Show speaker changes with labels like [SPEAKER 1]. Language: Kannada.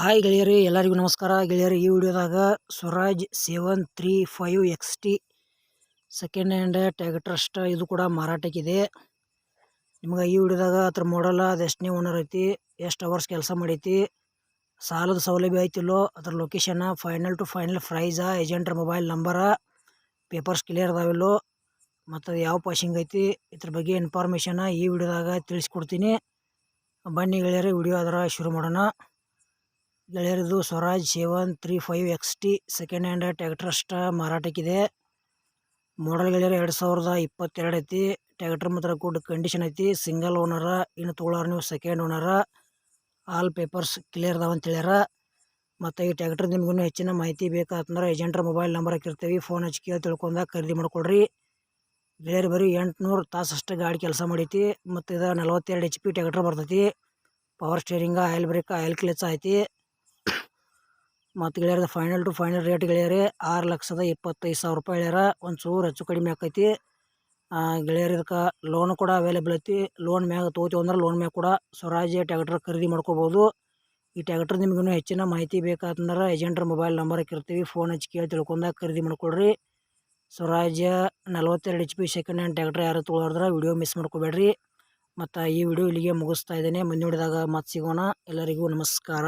[SPEAKER 1] ಹಾಯ್ ಗೆಳೆಯರೇ, ಎಲ್ಲರಿಗೂ ನಮಸ್ಕಾರ ಗೆಳೆಯರೇ. ಈ ವಿಡಿಯೋದಾಗ Swaraj 735 XT second hand tractor ಇದು ಕೂಡ ಮಾರಾಟಕ್ಕಿದೆ. ನಿಮ್ಗೆ ಈ ವಿಡಿಯೋದಾಗ ಅದ್ರ ಮಾಡಲ್ಲ, ಅದು ಎಷ್ಟನೇ ಓನರ್ ಐತಿ, ಎಷ್ಟು ಅವರ್ಸ್ ಕೆಲಸ ಮಾಡೈತಿ, ಸಾಲದ ಸೌಲಭ್ಯ ಐತಿಲ್ಲೋ, ಅದ್ರ location, final to final price, ಏಜೆಂಟ್ರ ಮೊಬೈಲ್ ನಂಬರ, ಪೇಪರ್ಸ್ ಕ್ಲಿಯರ್ ಅದಾವಿಲ್ಲೋ, ಮತ್ತು ಯಾವ ಪಾಸಿಂಗ್ ಐತಿ, ಇದ್ರ ಬಗ್ಗೆ ಇನ್ಫಾರ್ಮೇಷನ್ ಈ ವಿಡಿಯೋದಾಗ ತಿಳಿಸ್ಕೊಡ್ತೀನಿ. ಬನ್ನಿ ಗೆಳೆಯರೇ, ವಿಡಿಯೋ ಅದರ ಶುರು ಮಾಡೋಣ. ಗೆಳೆಯರದು Swaraj 735 XT second hand tractor ಮಾರಾಟಕ್ಕಿದೆ. ಮಾಡಲ್ ಗೆಳೆಯರು 2022 ಐತಿ. ಟ್ಯಾಕ್ಟರ್ ಮಾತ್ರ ಗುಡ್ ಕಂಡೀಷನ್ ಐತಿ. ಸಿಂಗಲ್ ಓನರ, ಇನ್ನು ತೊಗೊಳೋರು ನೀವು second owner. All papers clear ಅದಾವ ಅಂತ ಹೇಳ್ಯಾರ. ಮತ್ತು ಈ ಟ್ಯಾಕ್ಟರ್ ನಿಮ್ಗೂ ಹೆಚ್ಚಿನ ಮಾಹಿತಿ ಬೇಕಾತಂದ್ರೆ ಏಜೆಂಟ್ರ ಮೊಬೈಲ್ ನಂಬರ್ ಹಾಕಿರ್ತೀವಿ, ಫೋನ್ ಹಚ್ಚಿ ಕೇಳಿ ತಿಳ್ಕೊಂಡಾಗ ಖರೀದಿ ಮಾಡ್ಕೊಳ್ರಿ. ಗೆಳೆಯರು ಬರೀ 800 ತಾಸು ಅಷ್ಟೇ ಗಾಡಿ ಕೆಲಸ ಮಾಡೈತಿ. ಮತ್ತು ಇದು 42 HP ಟ್ಯಾಕ್ಟರ್ ಬರ್ತೈತಿ. Power steering, oil brake, oil clutch ಐತಿ. ಮತ್ತು ಗೆಳೆಯರದ ಫೈನಲ್ ಟು ಫೈನಲ್ ರೇಟ್ ಗೆಳೆಯರೇ 6,25,000 ರೂಪಾಯಿ ಹೇಳ್ಯಾರ. ಒಂದು ಚೂರು ಹೆಚ್ಚು ಕಡಿಮೆ ಆಕೈತಿ. ಗೆಳೆಯರು ಇದಕ್ಕೆ ಲೋನ್ ಕೂಡ ಅವೈಲೇಬಲ್ ಐತಿ. ಲೋನ್ ಮ್ಯಾಗ ತೊಗೋತೀವಿ ಅಂದ್ರೆ ಲೋನ್ ಮ್ಯಾಗ ಕೂಡ ಸ್ವರಾಜ್ ಟ್ಯಾಕ್ಟರ್ ಖರೀದಿ ಮಾಡ್ಕೋಬೋದು. ಈ ಟ್ಯಾಕ್ಟರ್ ನಿಮ್ಗೂ ಹೆಚ್ಚಿನ ಮಾಹಿತಿ ಬೇಕಾತಂದ್ರೆ ಏಜೆಂಟ್ರ ಮೊಬೈಲ್ ನಂಬರ್ ಹಾಕಿರ್ತೀವಿ, ಫೋನ್ ಹಚ್ಚಿ ಕೇಳಿ ತಿಳ್ಕೊಂಡಾಗ ಖರೀದಿ ಮಾಡ್ಕೊಳ್ರಿ. Swaraj 42 HP second hand tractor ಯಾರು ತೊಗೊಳೋದ್ರೆ ವಿಡಿಯೋ ಮಿಸ್ ಮಾಡ್ಕೋಬೇಡ್ರಿ. ಮತ್ತು ಈ ವಿಡಿಯೋ ಇಲ್ಲಿಗೆ ಮುಗಿಸ್ತಾ ಇದ್ದೇನೆ. ಮುಂದಿನ ವಿಡಿಯೋದಾಗ ಮತ್ತೆ ಸಿಗೋಣ. ಎಲ್ಲರಿಗೂ ನಮಸ್ಕಾರ.